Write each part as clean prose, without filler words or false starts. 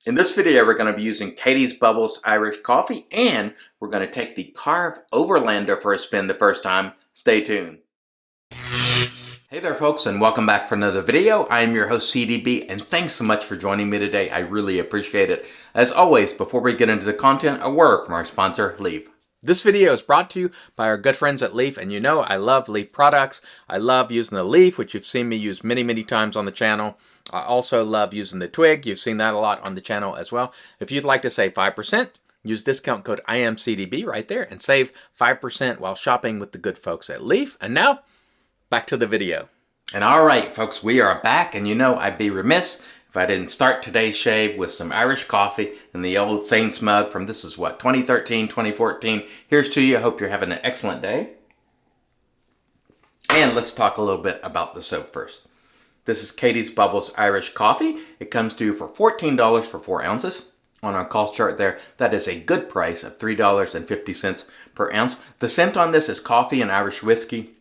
In this video, we're going to be using Catie's Bubbles Irish Coffee, and we're going to take the Karve Overlander for a spin the first time. Stay tuned. Hey there folks, and welcome back for another video. I am your host CDB, and thanks so much for joining me today. I really appreciate it. As always, before we get into the content, a word from our sponsor, Leaf. This video is brought to you by our good friends at Leaf, and you know I love Leaf products. I love using the Leaf, which you've seen me use many times on the channel. I also love using the Twig. You've seen that a lot on the channel as well. If you'd like to save 5%, use discount code IAMCDB right there and save 5% while shopping with the good folks at Leaf. And now, back to the video. And all right, folks, we are back, and you know I'd be remiss if I didn't start today's shave with some Irish coffee in the old Saints mug from, this is what, 2013, 2014. Here's to you. I hope you're having an excellent day. And let's talk a little bit about the soap first. This is Catie's Bubbles Irish Coffee. It comes to you for $14 for 4 ounces. On our cost chart there, that is a good price of $3.50 per ounce. The scent on this is coffee and Irish whiskey.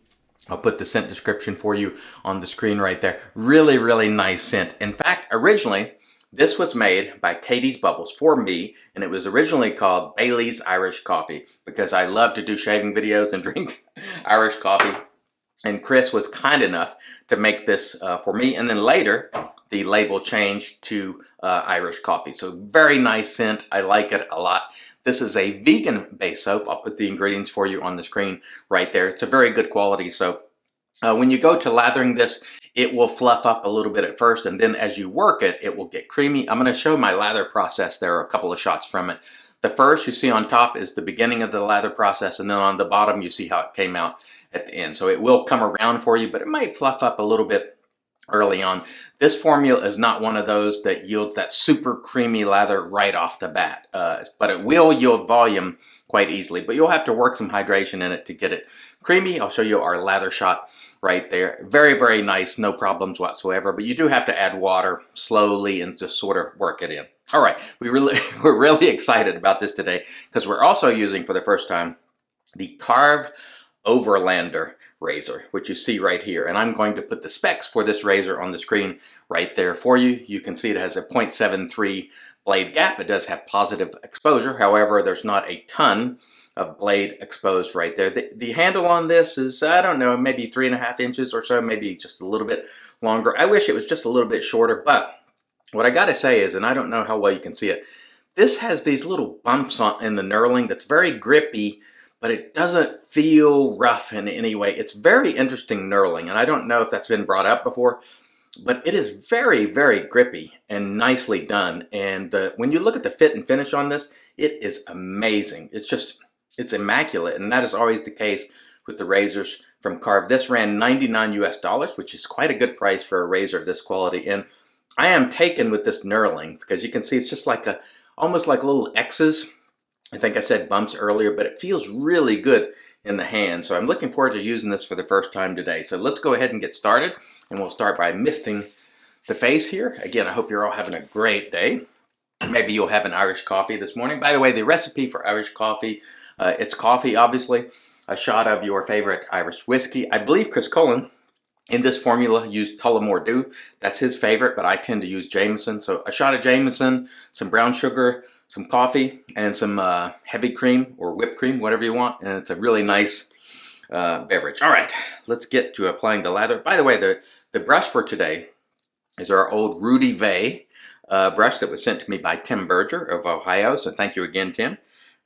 I'll put the scent description for you on the screen right there. Really nice scent. In fact, originally, this was made by Catie's Bubbles for me, and it was originally called Bailey's Irish Coffee because I love to do shaving videos and drink Irish coffee. And Chris was kind enough to make this for me. And then later, the label changed to Irish coffee. So very nice scent. I like it a lot. This is a vegan-based soap. I'll put the ingredients for you on the screen right there. It's a very good quality soap. When you go to lathering this, it will fluff up a little bit at first, and then as you work it, it will get creamy. I'm going to show my lather process. There are a couple of shots from it. The first you see on top is the beginning of the lather process, and then on the bottom you see how it came out at the end. So it will come around for you, but it might fluff up a little bit early on. This formula is not one of those that yields that super creamy lather right off the bat, but it will yield volume quite easily, but you'll have to work some hydration in it to get it creamy. I'll show you our lather shot right there. Very nice, no problems whatsoever, but you do have to add water slowly and just sort of work it in. All right, we're really excited about this today because we're also using for the first time the Karve Overlander razor, which you see right here. And I'm going to put the specs for this razor on the screen right there for you. You can see it has a 0.73 blade gap. It does have positive exposure. However, there's not a ton of blade exposed right there. The handle on this is, I don't know, maybe 3.5 inches or so, maybe just a little bit longer. I wish it was just a little bit shorter, but what I gotta say is, and I don't know how well you can see it, this has these little bumps in the knurling that's very grippy, but it doesn't feel rough in any way. It's very interesting knurling, and I don't know if that's been brought up before, but it is very grippy and nicely done. And when you look at the fit and finish on this, it is amazing. It's immaculate, and that is always the case with the razors from Karve. This ran $99 US, which is quite a good price for a razor of this quality. And I am taken with this knurling because you can see it's just like almost like little X's. I think I said bumps earlier, but it feels really good in the hand. So I'm looking forward to using this for the first time today. So let's go ahead and get started, and we'll start by misting the face here. Again, I hope you're all having a great day. Maybe you'll have an Irish coffee this morning. By the way, the recipe for Irish coffee, it's coffee, obviously, a shot of your favorite Irish whiskey. I believe Chris Cullen in this formula used Tullamore Dew. That's his favorite, but I tend to use Jameson. So a shot of Jameson, some brown sugar, some coffee, and some heavy cream or whipped cream, whatever you want. And it's a really nice beverage. All right, let's get to applying the lather. By the way, the brush for today is our old Rudy brush that was sent to me by Tim Berger of Ohio. So thank you again, Tim.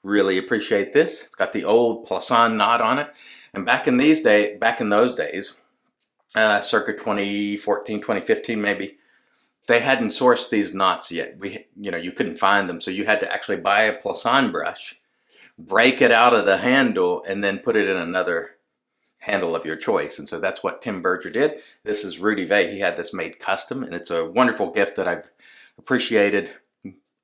Really appreciate this. It's got the old Plaisson knot on it. And back in those days, circa 2014, 2015 maybe, they hadn't sourced these knots yet. You couldn't find them, so you had to actually buy a Plaisson brush, break it out of the handle, and then put it in another handle of your choice. And so that's what Tim Berger did. This is Rudy Vey. He had this made custom, and it's a wonderful gift that I've appreciated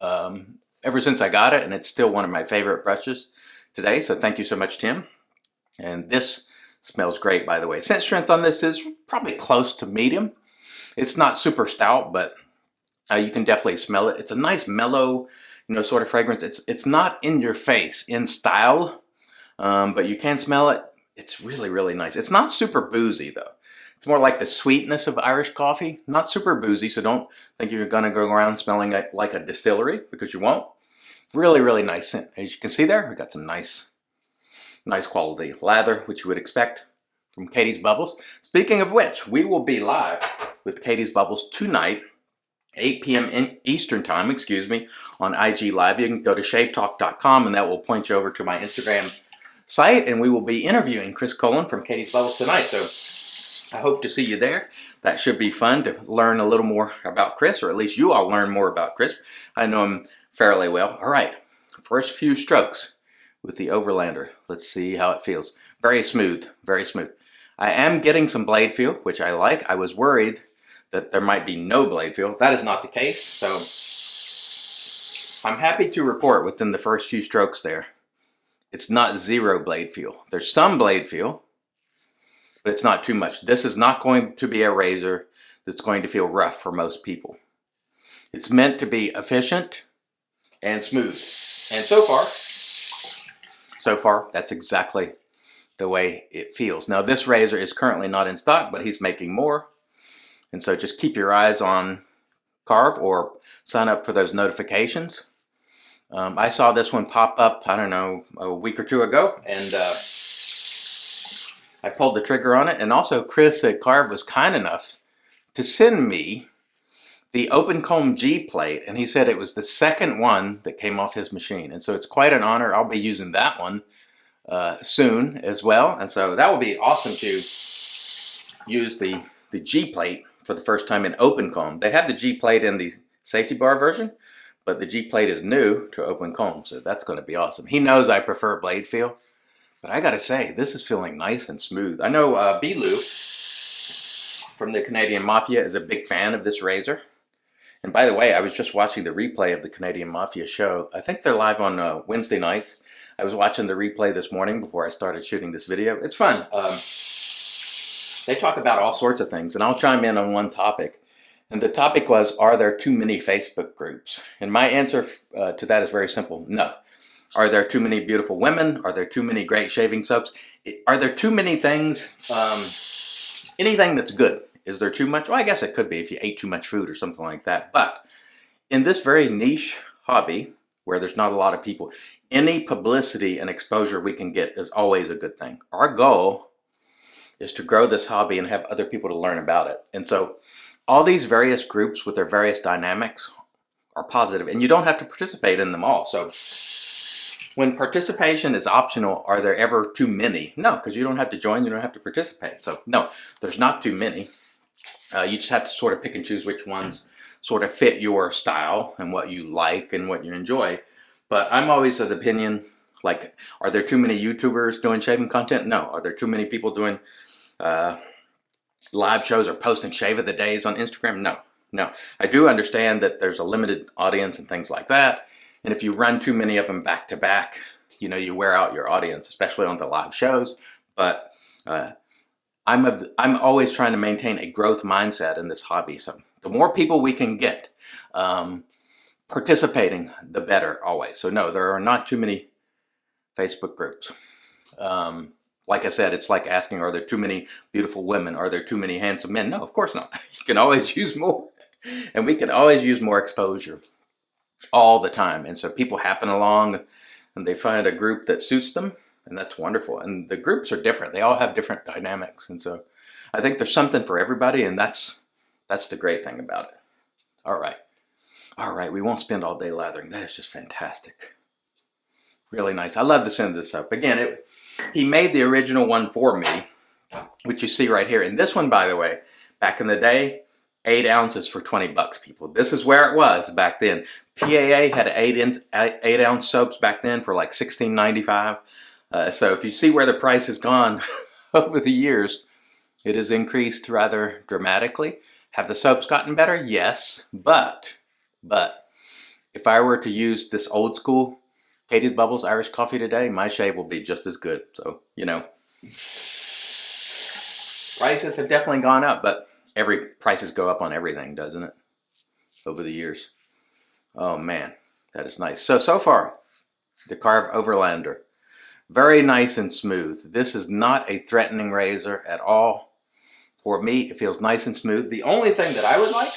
ever since I got it, and it's still one of my favorite brushes today. So thank you so much, Tim. And this smells great, by the way. Scent strength on this is probably close to medium. It's not super stout, but you can definitely smell it. It's a nice mellow, sort of fragrance. It's not in your face in style, but you can smell it. It's really nice. It's not super boozy though. It's more like the sweetness of Irish coffee. Not super boozy, so don't think you're going to go around smelling like a distillery, because you won't. Really, really nice scent. As you can see there, we got some nice quality lather, which you would expect from Catie's Bubbles. Speaking of which, we will be live with Catie's Bubbles tonight, 8 p.m. Eastern time, on IG Live. You can go to shavetalk.com and that will point you over to my Instagram site, and we will be interviewing Chris Cullen from Catie's Bubbles tonight. So I hope to see you there. That should be fun to learn a little more about Chris, or at least you all learn more about Chris. I know him fairly well. All right, first few strokes with the Overlander. Let's see how it feels. Very smooth, very smooth. I am getting some blade feel, which I like. I was worried that there might be no blade feel. That is not the case, so I'm happy to report within the first few strokes there, it's not zero blade feel. There's some blade feel, but it's not too much. This is not going to be a razor that's going to feel rough for most people. It's meant to be efficient and smooth. And so far, that's exactly the way it feels. Now, this razor is currently not in stock, but he's making more. And so just keep your eyes on Karve or sign up for those notifications. I saw this one pop up, I don't know, a week or two ago, and I pulled the trigger on it. And also Chris at Karve was kind enough to send me the open comb G plate, and he said it was the second one that came off his machine. And so it's quite an honor. I'll be using that one soon as well. And so that will be awesome to use the G plate for the first time in open comb. They had the G plate in the safety bar version, but the G plate is new to open comb, so that's going to be awesome. He knows I prefer blade feel, but I gotta say, this is feeling nice and smooth. I know B-Lou from the Canadian Mafia is a big fan of this razor. And by the way, I was just watching the replay of the Canadian Mafia show. I think they're live on Wednesday nights. I was watching the replay this morning before I started shooting this video. It's fun. They talk about all sorts of things, and I'll chime in on one topic. And the topic was, are there too many Facebook groups? And my answer to that is very simple, no. Are there too many beautiful women? Are there too many great shaving soaps? Are there too many things, anything that's good? Is there too much? Well, I guess it could be if you ate too much food or something like that. But in this very niche hobby, where there's not a lot of people, any publicity and exposure we can get is always a good thing. Our goal is to grow this hobby and have other people to learn about it. And so all these various groups with their various dynamics are positive, and you don't have to participate in them all. So when participation is optional, are there ever too many? No, because you don't have to join, you don't have to participate. So no, there's not too many. You just have to sort of pick and choose which ones sort of fit your style and what you like and what you enjoy. But I'm always of the opinion, like, are there too many YouTubers doing shaving content? No. Are there too many people doing live shows or posting shave of the days on Instagram? No. No. I do understand that there's a limited audience and things like that. And if you run too many of them back to back, you wear out your audience, especially on the live shows. But I'm always trying to maintain a growth mindset in this hobby. So the more people we can get participating, the better always. So no, there are not too many Facebook groups. Like I said, it's like asking, are there too many beautiful women? Are there too many handsome men? No, of course not. You can always use more. And we can always use more exposure all the time. And so people happen along and they find a group that suits them. And that's wonderful. And the groups are different. They all have different dynamics. And so I think there's something for everybody. And that's the great thing about it. All right. All right. We won't spend all day lathering. That is just fantastic. Really nice. I love the scent of this soap. Again, he made the original one for me, which you see right here. And this one, by the way, back in the day, 8 ounces for 20 bucks, people. This is where it was back then. PAA had 8 ounce soaps back then for like $16.95. So if you see where the price has gone over the years, it has increased rather dramatically. Have the soaps gotten better? Yes, but if I were to use this old school Catie's Bubbles Irish coffee today, my shave will be just as good. So, prices have definitely gone up, but prices go up on everything, doesn't it? Over the years. Oh man, that is nice. So far, the Karve Overlander. Very nice and smooth. This is not a threatening razor at all. For me, it feels nice and smooth. The only thing that I would like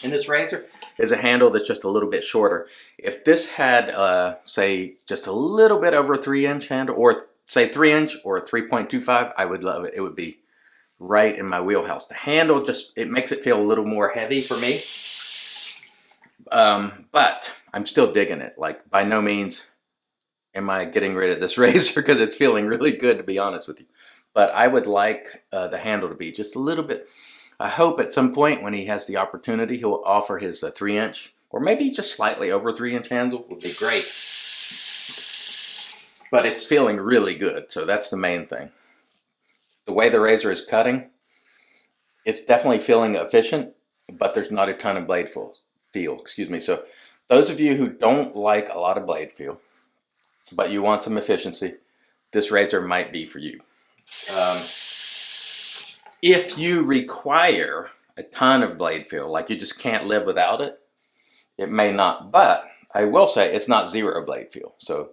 in this razor is a handle that's just a little bit shorter. If this had, say, just a little bit over a 3-inch handle, or say 3-inch or a 3.25, I would love it. It would be right in my wheelhouse. The handle just, it makes it feel a little more heavy for me. But I'm still digging it. Like, by no means am I getting rid of this razor because it's feeling really good, to be honest with you. But I would like the handle to be just a little bit. I hope at some point when he has the opportunity, he'll offer his 3-inch or maybe just slightly over 3-inch handle would be great. But it's feeling really good, so that's the main thing. The way the razor is cutting, it's definitely feeling efficient, but there's not a ton of blade feel. Excuse me. So those of you who don't like a lot of blade feel, but you want some efficiency, this razor might be for you. If you require a ton of blade feel, like you just can't live without it, it may not. But I will say it's not zero blade feel. So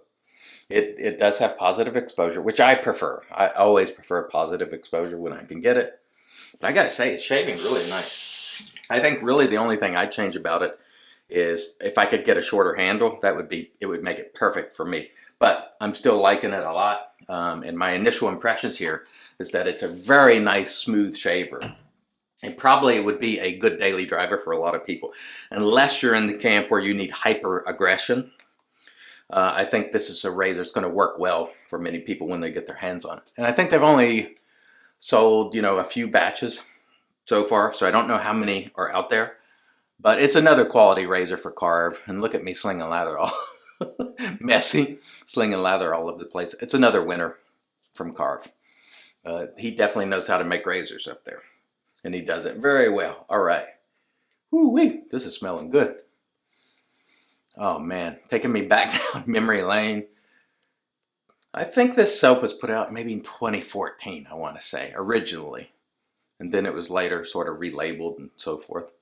it does have positive exposure, which I prefer. I always prefer positive exposure when I can get it. But I gotta say, it's shaving really nice. I think really the only thing I'd change about it is if I could get a shorter handle, it would make it perfect for me. But I'm still liking it a lot. And my initial impressions here is that it's a very nice, smooth shaver. And probably would be a good daily driver for a lot of people. Unless you're in the camp where you need hyper aggression. I think this is a razor that's going to work well for many people when they get their hands on it. And I think they've only sold, a few batches so far. So I don't know how many are out there. But it's another quality razor for Karve. And look at me slinging lather all messy, slinging lather all over the place. It's another winner from Karve. He definitely knows how to make razors up there. And he does it very well. All right. Woo-wee, this is smelling good. Oh man, taking me back down memory lane. I think this soap was put out maybe in 2014, I want to say, originally. And then it was later sort of relabeled and so forth.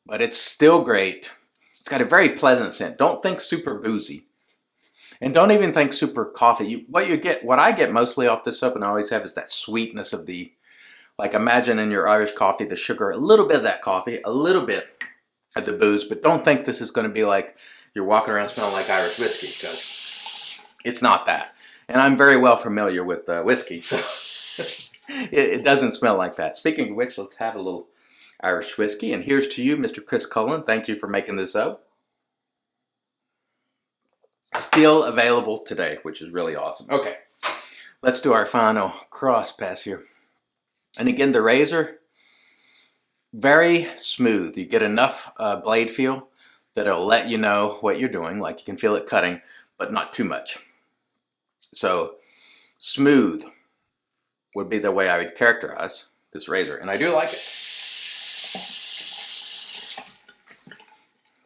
But it's still great. It's got a very pleasant scent. Don't think super boozy. And don't even think super coffee. What I get mostly off this soap and I always have is that sweetness of like imagine in your Irish coffee, the sugar, a little bit of that coffee, a little bit of the booze, but don't think this is going to be like you're walking around smelling like Irish whiskey, because it's not that. And I'm very well familiar with whiskey, so it doesn't smell like that. Speaking of which, let's have a little Irish whiskey. And here's to you, Mr. Chris Cullen. Thank you for making this up. Still available today, which is really awesome. Okay, let's do our final cross pass here. And again, the razor, very smooth. You get enough blade feel that it'll let you know what you're doing. Like you can feel it cutting, but not too much. So smooth would be the way I would characterize this razor. And I do like it.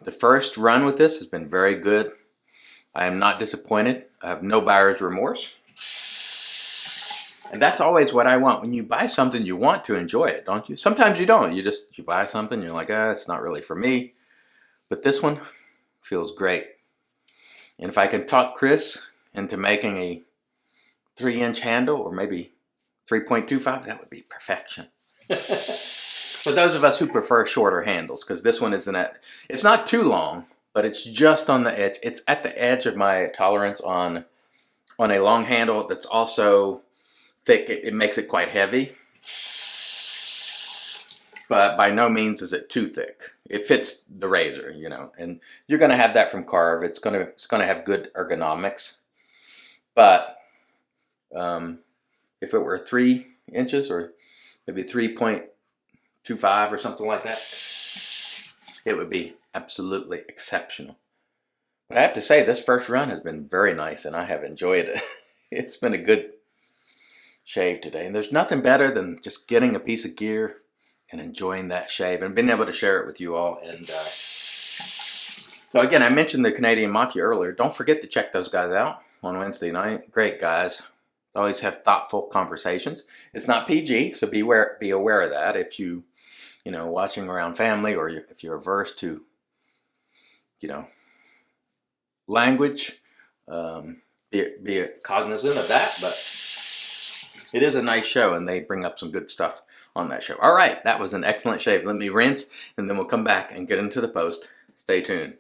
The first run with this has been very good. I am not disappointed. I have no buyer's remorse. And that's always what I want. When you buy something, you want to enjoy it, don't you? Sometimes you don't. You buy something, you're like, it's not really for me. But this one feels great. And if I can talk Chris into making a 3-inch handle or maybe 3.25, that would be perfection. For those of us who prefer shorter handles, because this one it's not too long, but it's just on the edge. It's at the edge of my tolerance on a long handle that's also thick. It makes it quite heavy. But by no means is it too thick. It fits the razor, and you're going to have that from Karve. It's going to have good ergonomics. But if it were 3 inches or maybe 3.25 or something like that, it would be absolutely exceptional. But I have to say, this first run has been very nice, and I have enjoyed it. It's been a good shave today, and there's nothing better than just getting a piece of gear and enjoying that shave and being able to share it with you all. And so again, I mentioned the Canadian Mafia earlier. Don't forget to check those guys out on Wednesday night. Great guys. Always have thoughtful conversations. It's not PG, so be aware of that. If you watching around family, or if you're averse to language, be cognizant of that. But it is a nice show, and they bring up some good stuff on that show. All right, that was an excellent shave. Let me rinse, and then we'll come back and get into the post. Stay tuned.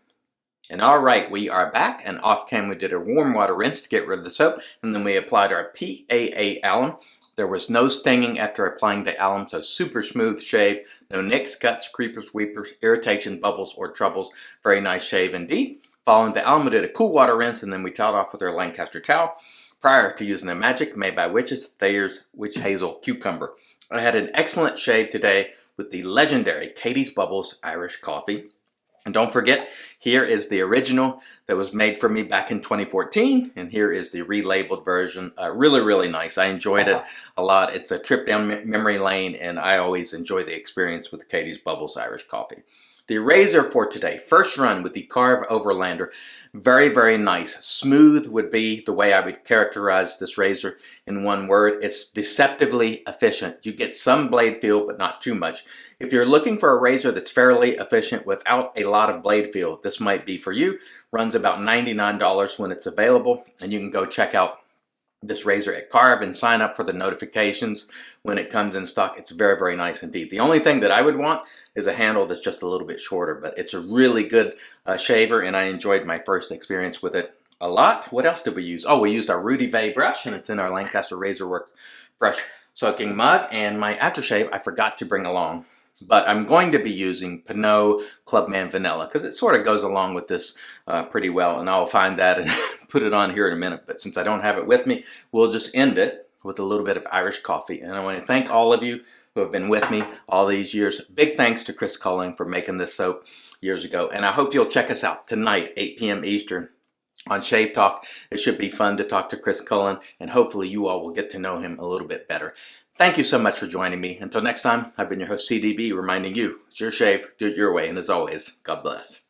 And all right, we are back, and off cam we did a warm water rinse to get rid of the soap, and then we applied our PAA alum. There was no stinging after applying the alum, so super smooth shave. No nicks, cuts, creepers, weepers, irritation, bubbles, or troubles. Very nice shave indeed. Following the alum, we did a cool water rinse, and then we toweled off with our Lancaster towel prior to using the Magic made by Witches Thayer's Witch Hazel Cucumber. I had an excellent shave today with the legendary Catie's Bubbles Irish Coffee. And don't forget, here is the original that was made for me back in 2014, and here is the relabeled version. Really, really nice. I enjoyed it a lot. It's a trip down memory lane, and I always enjoy the experience with Catie's Bubbles Irish Coffee. The razor for today, first run with the Karve Overlander. Very, very nice. Smooth would be the way I would characterize this razor in one word. It's deceptively efficient. You get some blade feel, but not too much. If you're looking for a razor that's fairly efficient without a lot of blade feel, this might be for you. Runs about $99 when it's available, and you can go check out this razor at Karve and sign up for the notifications when it comes in stock. It's very, very nice indeed. The only thing that I would want is a handle that's just a little bit shorter, but it's a really good shaver, and I enjoyed my first experience with it a lot. What else did we use? Oh, we used our Rudy brush, and it's in our Lancaster Razor Works brush soaking mug, and my aftershave I forgot to bring along. But I'm going to be using Pinot Clubman Vanilla because it sort of goes along with this pretty well, and I'll find that and put it on here in a minute. But since I don't have it with me, we'll just end it with a little bit of Irish coffee. And I want to thank all of you who have been with me all these years. Big thanks to Chris Cullen for making this soap years ago. And I hope you'll check us out tonight, 8 p.m. Eastern on Shave Talk. It should be fun to talk to Chris Cullen, and hopefully you all will get to know him a little bit better. Thank you so much for joining me. Until next time, I've been your host, CDB, reminding you, it's your shave, do it your way, and as always, God bless.